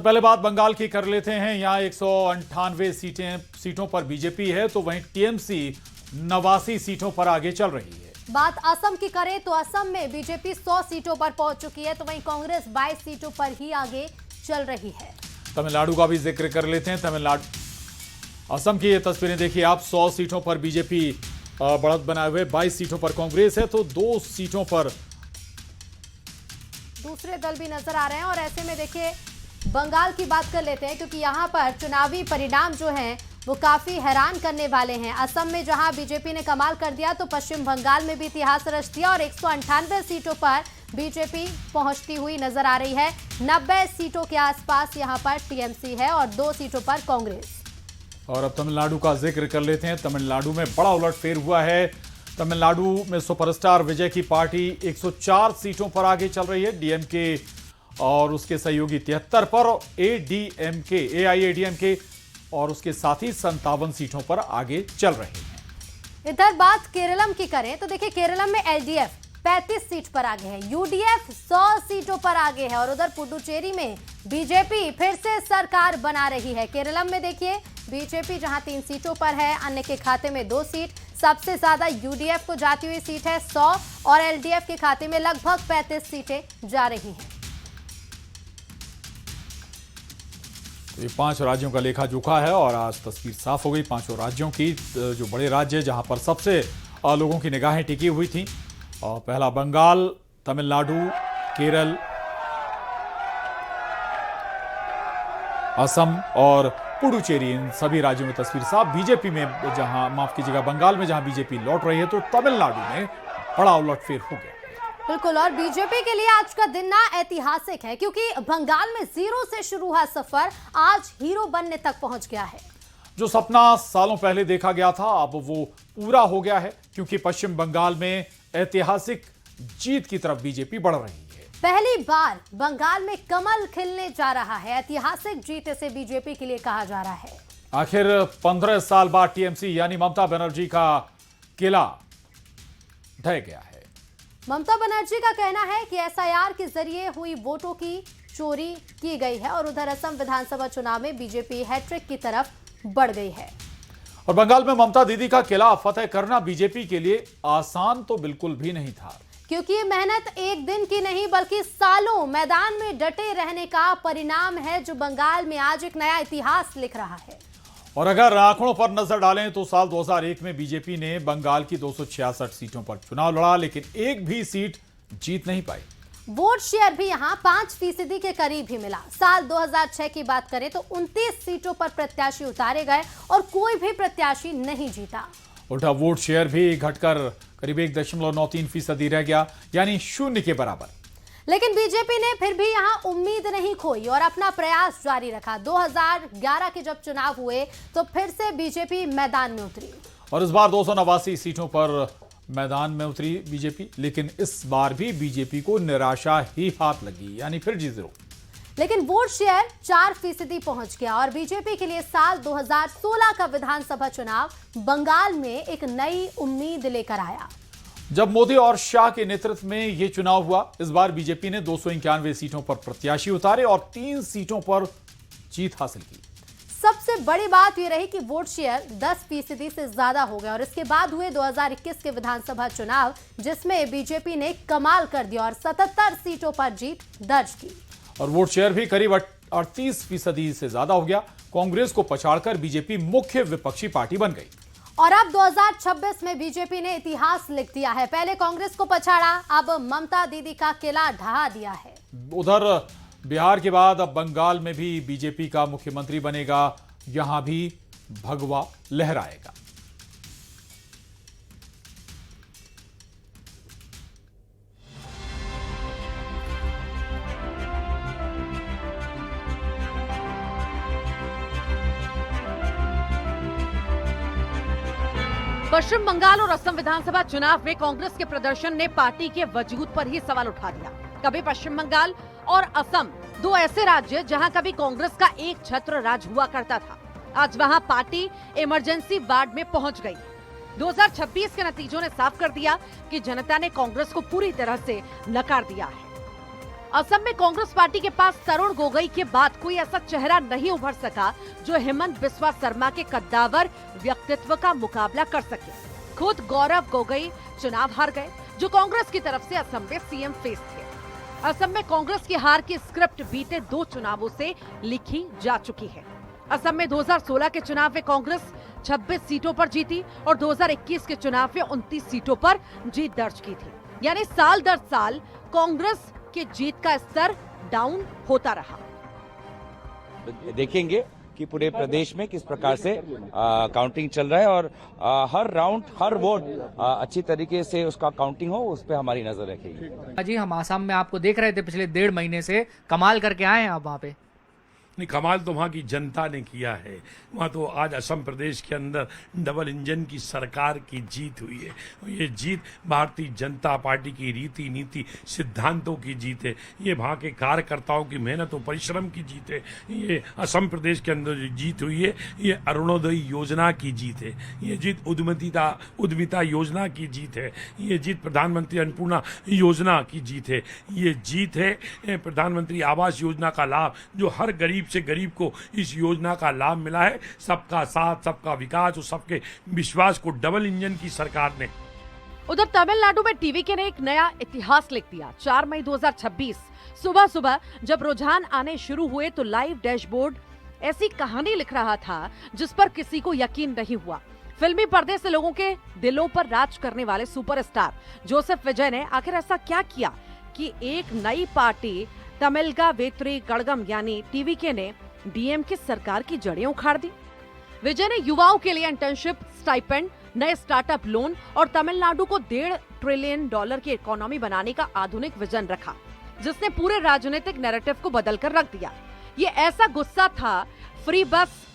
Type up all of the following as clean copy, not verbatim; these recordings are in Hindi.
पहले बात बंगाल की कर लेते हैं। यहाँ 198 सीटों पर बीजेपी है, तो वहीं टीएमसी 89 सीटों पर आगे चल रही है। बात असम की करें तो असम में बीजेपी 100 सीटों पर पहुंच चुकी है, तो वहीं कांग्रेस 22 सीटों पर ही आगे चल रही है। तमिलनाडु का भी जिक्र कर लेते हैं। तमिलनाडु असम की ये तस्वीरें देखिए आप। 100 सीटों पर बीजेपी बढ़त बनाए हुए, 22 सीटों पर कांग्रेस है, तो 2 सीटों पर दूसरे दल भी नजर आ रहे हैं। और ऐसे में देखिए बंगाल की बात कर लेते हैं, क्योंकि यहां पर चुनावी परिणाम जो हैं वो काफी हैरान करने वाले हैं। असम में जहां बीजेपी ने कमाल कर दिया, तो पश्चिम बंगाल में भी इतिहास रच दिया और 198 सीटों पर बीजेपी पहुंचती हुई नजर आ रही है। 90 सीटों के आसपास यहां पर टीएमसी है और 2 सीटों पर कांग्रेस। और अब तमिलनाडु का जिक्र कर लेते हैं। तमिलनाडु में बड़ा उलटफेर हुआ है। तमिलनाडु में सुपरस्टार विजय की पार्टी 104 सीटों पर आगे चल रही है, डीएमके और उसके सहयोगी 73 पर, एआईएडीएमके और उसके साथी 57 सीटों पर आगे चल रहे हैं। इधर बात केरलम की करें तो देखिए केरलम में एलडीएफ 35 सीट पर आगे है, यूडीएफ 100 सीटों पर आगे है और उधर पुडुचेरी में बीजेपी फिर से सरकार बना रही है। केरलम में देखिए बीजेपी जहां 3 सीटों पर है, अन्य के खाते में 2 सीट। सबसे ज्यादा यूडीएफ को जाती हुई सीट है 100 और एलडीएफ के खाते में लगभग 35 सीटें जा रही हैं। तो ये 5 राज्यों का लेखा जोखा है और आज तस्वीर साफ हो गई 5 राज्यों की, जो बड़े राज्य जहां पर सबसे लोगों की निगाहें टिकी हुई थी। पहला बंगाल, तमिलनाडु, केरल, असम और पुडुचेरी, इन सभी राज्यों में तस्वीर साफ। बीजेपी में जहां, माफ कीजिएगा, बंगाल में जहां बीजेपी लौट रही है, तो तमिलनाडु में बड़ा उलटफेर हो गया। बिल्कुल, और बीजेपी के लिए आज का दिन ना ऐतिहासिक है, क्योंकि बंगाल में जीरो से शुरू हुआ सफर आज हीरो बनने तक पहुंच गया है। जो सपना सालों पहले देखा गया था अब वो पूरा हो गया है, क्योंकि पश्चिम बंगाल में ऐतिहासिक जीत की तरफ बीजेपी बढ़ रही है। पहली बार बंगाल में कमल खिलने जा रहा है। ऐतिहासिक जीत इसे बीजेपी के लिए कहा जा रहा है। आखिर 15 साल बाद टीएमसी यानी ममता बनर्जी का किला ढह गया है। ममता बनर्जी का कहना है कि एसआईआर के जरिए हुई वोटों की चोरी की गई है और उधर असम विधानसभा चुनाव में बीजेपी हैट्रिक की तरफ बढ़ गई है। और बंगाल में ममता दीदी का किला फतेह करना बीजेपी के लिए आसान तो बिल्कुल भी नहीं था, क्योंकि ये मेहनत एक दिन की नहीं बल्कि सालों मैदान में डटे रहने का परिणाम है, जो बंगाल में आज एक नया इतिहास लिख रहा है। और अगर आंकड़ों पर नजर डालें तो साल 2001 में बीजेपी ने बंगाल की 266 सीटों पर चुनाव लड़ा, लेकिन एक भी सीट जीत नहीं पाई। वोट शेयर भी यहां 5% के करीब ही मिला। साल 2006 की बात करें तो 29 सीटों पर प्रत्याशी उतारे गए और कोई भी प्रत्याशी नहीं जीता। उल्टा वोट शेयर भी घटकर करीब 1.93% रह गया, यानी 0 के बराबर। लेकिन बीजेपी ने फिर भी यहां उम्मीद नहीं खोई और अपना प्रयास जारी रखा। 2011 के जब चुनाव हुए तो फिर से बीजेपी मैदान में उतरी और इस बार 289 सीटों पर मैदान में उतरी बीजेपी, लेकिन इस बार भी बीजेपी को निराशा ही हाथ लगी, यानी फिर जीरो। लेकिन वोट शेयर 4% पहुंच गया और बीजेपी के लिए साल 2016 का विधानसभा चुनाव बंगाल में एक नई उम्मीद लेकर आया। जब मोदी और शाह के नेतृत्व में यह चुनाव हुआ, इस बार बीजेपी ने 291 सीटों पर प्रत्याशी उतारे और 3 सीटों पर जीत हासिल की। सबसे बड़ी बात यह रही कि वोट शेयर 10% से ज्यादा हो गया और इसके बाद हुए 2021 के विधानसभा चुनाव, जिसमें बीजेपी ने कमाल कर दिया और 77 सीटों पर जीत दर्ज की। और वोट शेयर भी करीब 38% से ज्यादा हो गया। कांग्रेस को पछाड़कर बीजेपी मुख्य विपक्षी पार्टी बन गई। और अब 2026 में बीजेपी ने इतिहास लिख दिया है। पहले कांग्रेस को पछाड़ा, अब ममता दीदी का किला ढहा दिया है। उधर बिहार के बाद अब बंगाल में भी बीजेपी का मुख्यमंत्री बनेगा, यहां भी भगवा लहराएगा। पश्चिम बंगाल और असम विधानसभा चुनाव में कांग्रेस के प्रदर्शन ने पार्टी के वजूद पर ही सवाल उठा दिया। कभी पश्चिम बंगाल और असम, 2 ऐसे राज्य जहां कभी कांग्रेस का एक छत्र राज हुआ करता था, आज वहां पार्टी इमरजेंसी वार्ड में पहुंच गई। 2026 के नतीजों ने साफ कर दिया कि जनता ने कांग्रेस को पूरी तरह से नकार दिया है। असम में कांग्रेस पार्टी के पास तरुण गोगोई के बाद कोई ऐसा चेहरा नहीं उभर सका जो हेमंत बिस्वा शर्मा के कद्दावर व्यक्तित्व का मुकाबला कर सके। खुद गौरव गोगोई चुनाव हार गए, जो कांग्रेस की तरफ से असम में सीएम फेस थे। असम में कांग्रेस की हार की स्क्रिप्ट बीते 2 चुनावों से लिखी जा चुकी है। असम में 2016 के चुनाव में कांग्रेस 26 सीटों पर जीती और 2021 के चुनाव में 29 सीटों पर जीत दर्ज की थी। यानी साल दर साल कांग्रेस की जीत का स्तर डाउन होता रहा। देखेंगे कि पूरे प्रदेश में किस प्रकार से काउंटिंग चल रहा है और हर राउंड हर वोट अच्छी तरीके से उसका काउंटिंग हो, उस पर हमारी नजर रखेगी। जी, हम आसाम में आपको देख रहे थे पिछले 1.5 महीने से, कमाल करके आए हैं आप वहाँ पे। नहीं, कमाल तो वहाँ की जनता ने किया है। वहाँ तो आज असम प्रदेश के अंदर डबल इंजन की सरकार की जीत हुई है। ये जीत भारतीय जनता पार्टी की रीति नीति सिद्धांतों की जीत है। ये वहाँ के कार्यकर्ताओं की मेहनत और परिश्रम की जीत है। ये असम प्रदेश के अंदर जो जीत हुई है, ये अरुणोदय योजना की जीत है। ये जीत उद्यमिता योजना की जीत है। ये जीत प्रधानमंत्री अन्नपूर्णा योजना की जीत है। ये जीत है प्रधानमंत्री आवास योजना का लाभ, जो हर गरीब से गरीब को इस योजना का लाभ मिला है। सबका साथ, सबका विकास और सबके विश्वास को डबल इंजन की सरकार ने। उधर तमिलनाडु में टीवीके ने एक नया इतिहास लिख दिया। 4 मई 2026 सुबह सुबह जब रुझान आने शुरू हुए तो लाइव डैशबोर्ड ऐसी कहानी लिख रहा था जिस पर किसी को यकीन नहीं हुआ। फिल्मी पर्दे से लोगों के दिलों पर राज करने वाले सुपरस्टार जोसेफ विजय ने आखिर ऐसा क्या किया कि एक नई पार्टी तमिलगा वेत्री कड़गम यानी टीवीके ने डीएमके सरकार की जड़ें उखाड़ दी। विजय ने युवाओं के लिए इंटर्नशिप, स्टाइपेंड, नए स्टार्टअप लोन और तमिलनाडु को $1.5 ट्रिलियन की इकोनॉमी बनाने का आधुनिक विजन रखा, जिसने पूरे राजनीतिक नैरेटिव को बदलकर रख दिया। ये ऐसा गुस्सा था, फ्री बस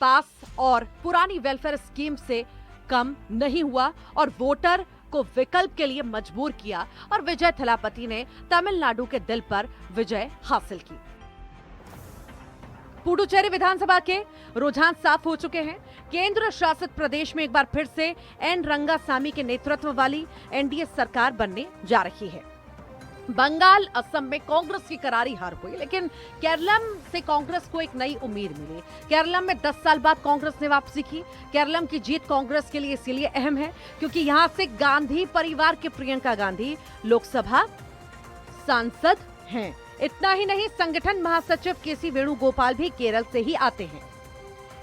पास और पुरानी वेलफेयर स्कीम से कम नहीं हुआ और वोटर को विकल्प के लिए मजबूर किया और विजय थलापति ने तमिलनाडु के दिल पर विजय हासिल की। पुडुचेरी विधानसभा के रुझान साफ हो चुके हैं। केंद्र शासित प्रदेश में एक बार फिर से एन रंगासामी के नेतृत्व वाली एनडीए सरकार बनने जा रही है। बंगाल, असम में कांग्रेस की करारी हार हुई, लेकिन केरलम से कांग्रेस को एक नई उम्मीद मिली। केरलम में 10 साल बाद कांग्रेस ने वापसी की। केरलम की जीत कांग्रेस के लिए इसीलिए अहम है क्योंकि यहां से गांधी परिवार के प्रियंका गांधी लोकसभा सांसद हैं। इतना ही नहीं, संगठन महासचिव केसी वेणुगोपाल भी केरल से ही आते हैं।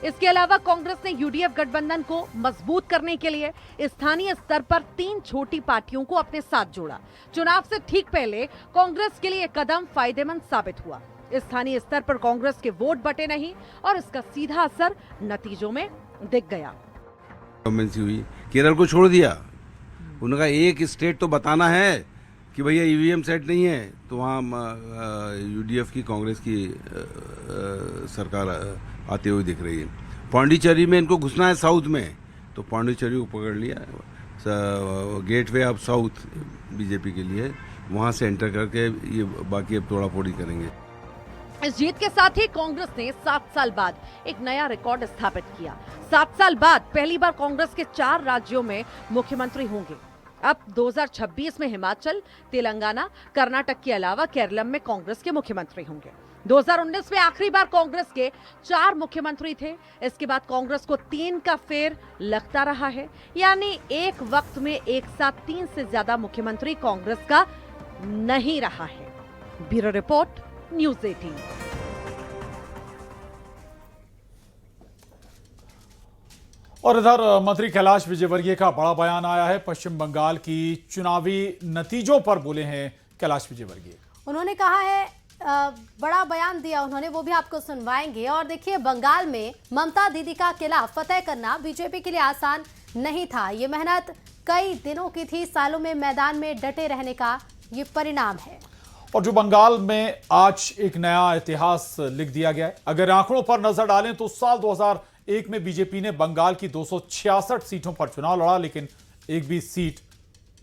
इसके अलावा कांग्रेस ने यूडीएफ गठबंधन को मजबूत करने के लिए स्थानीय स्तर पर 3 छोटी पार्टियों को अपने साथ जोड़ा। चुनाव से ठीक पहले कांग्रेस के लिए यह कदम फायदेमंद साबित हुआ। स्थानीय स्तर पर कांग्रेस के वोट बटे नहीं और इसका सीधा असर नतीजों में दिख गया। हुई, केरल को छोड़ दिया। उनका एक स्टेट तो बताना है कि भैया ईवीएम सेट नहीं है, तो वहाँ यूडीएफ की कांग्रेस की सरकार आते हुए दिख रही है। पांडिचेरी में इनको घुसना है साउथ में, तो पांडिचेरी को पकड़ लिया, गेटवे ऑफ साउथ बीजेपी के लिए, वहाँ से एंटर करके ये बाकी अब तोड़ा फोड़ी करेंगे। इस जीत के साथ ही कांग्रेस ने 7 साल बाद एक नया रिकॉर्ड स्थापित किया। 7 साल बाद पहली बार कांग्रेस के 4 राज्यों में मुख्यमंत्री होंगे। अब 2026 में हिमाचल, तेलंगाना, कर्नाटक के अलावा केरलम में कांग्रेस के मुख्यमंत्री होंगे। 2019 में आखिरी बार कांग्रेस के 4 मुख्यमंत्री थे। इसके बाद कांग्रेस को 3 का फेर लगता रहा है, यानी एक वक्त में एक साथ 3 से ज्यादा मुख्यमंत्री कांग्रेस का नहीं रहा है। Bureau report, news 18। और इधर मंत्री कैलाश विजयवर्गीय का बड़ा बयान आया है। पश्चिम बंगाल की चुनावी नतीजों पर बोले हैं कैलाश विजयवर्गीय। उन्होंने कहा है, बड़ा बयान दिया उन्होंने, वो भी आपको सुनवाएंगे। और देखिए, बंगाल में ममता दीदी का किला फतेह करना बीजेपी के लिए आसान नहीं था। ये मेहनत कई दिनों की थी, सालों में मैदान में डटे रहने का ये परिणाम है। और जो बंगाल में आज एक नया इतिहास लिख दिया गया है। अगर आंकड़ों पर नजर डालें तो साल 2001 में बीजेपी ने बंगाल की 266 सीटों पर चुनाव लड़ा, लेकिन एक भी सीट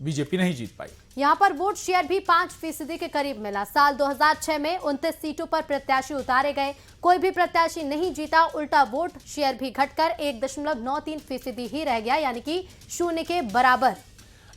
बीजेपी नहीं जीत पाई। यहाँ पर वोट शेयर भी 5% के करीब मिला। साल 2006 में 29 सीटों पर प्रत्याशी उतारे गए, कोई भी प्रत्याशी नहीं जीता। उल्टा वोट शेयर भी घटकर 1.93% ही रह गया, यानी कि 0 के बराबर।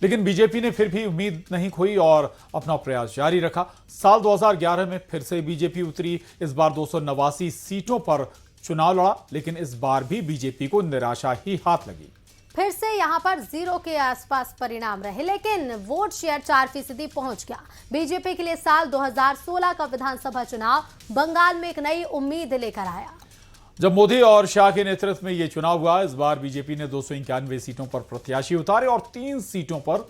लेकिन बीजेपी ने फिर भी उम्मीद नहीं खोई और अपना प्रयास जारी रखा। साल 2011 में फिर से बीजेपी उतरी, इस बार 289 सीटों पर चुनाव लड़ा, लेकिन इस बार भी बीजेपी को निराशा ही हाथ लगी। फिर से यहां पर 0 के आसपास परिणाम रहे, लेकिन वोट शेयर 4% पहुंच गया। बीजेपी के लिए साल 2016 का विधानसभा चुनाव बंगाल में एक नई उम्मीद लेकर आया। जब मोदी और शाह के नेतृत्व में यह चुनाव हुआ, इस बार बीजेपी ने 291 सीटों पर प्रत्याशी उतारे और 3 सीटों पर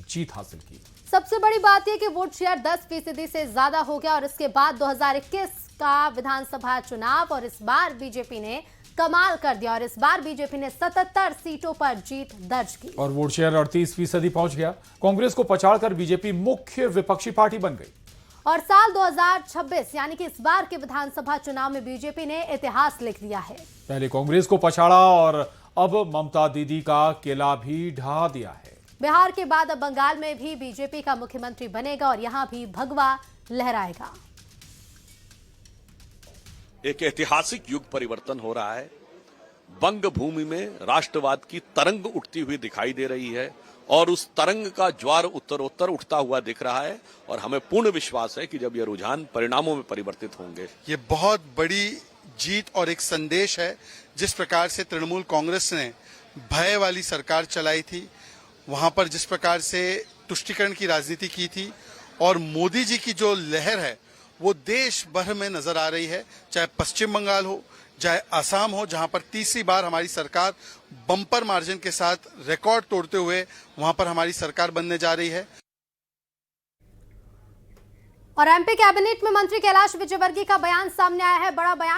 जीत हासिल की। सबसे बड़ी बात यह कि वोट शेयर 10% से ज्यादा हो गया और इसके बाद 2021 का विधानसभा चुनाव और इस बार बीजेपी ने कमाल कर दिया और इस बार बीजेपी ने 77 सीटों पर जीत दर्ज की और वोट शेयर 38% पहुंच गया। कांग्रेस को पछाड़कर बीजेपी मुख्य विपक्षी पार्टी बन गई। और साल 2026 यानी कि इस बार के विधानसभा चुनाव में बीजेपी ने इतिहास लिख दिया है। पहले कांग्रेस को पछाड़ा और अब ममता दीदी का किला भी ढा दिया है। बिहार के बाद अब बंगाल में भी बीजेपी का मुख्यमंत्री बनेगा और यहां भी भगवा लहराएगा। एक ऐतिहासिक युग परिवर्तन हो रहा है। बंग भूमि में राष्ट्रवाद की तरंग उठती हुई दिखाई दे रही है और उस तरंग का ज्वार उत्तरोत्तर उठता हुआ दिख रहा है और हमें पूर्ण विश्वास है कि जब ये रुझान परिणामों में परिवर्तित होंगे। ये बहुत बड़ी जीत और एक संदेश है। जिस प्रकार से तृणमूल कांग्रेस ने भय वाली सरकार चलाई थी, वहां पर जिस प्रकार से तुष्टीकरण की राजनीति की थी और मोदी जी की जो लहर है वो देश भर में नजर आ रही है, चाहे पश्चिम बंगाल हो, चाहे असम हो, जहां पर तीसरी बार हमारी सरकार बम्पर मार्जिन के साथ रिकॉर्ड तोड़ते हुए वहां पर हमारी सरकार बनने जा रही है। और एमपी कैबिनेट में मंत्री कैलाश विजयवर्गीय का बयान सामने आया है। बड़ा बयान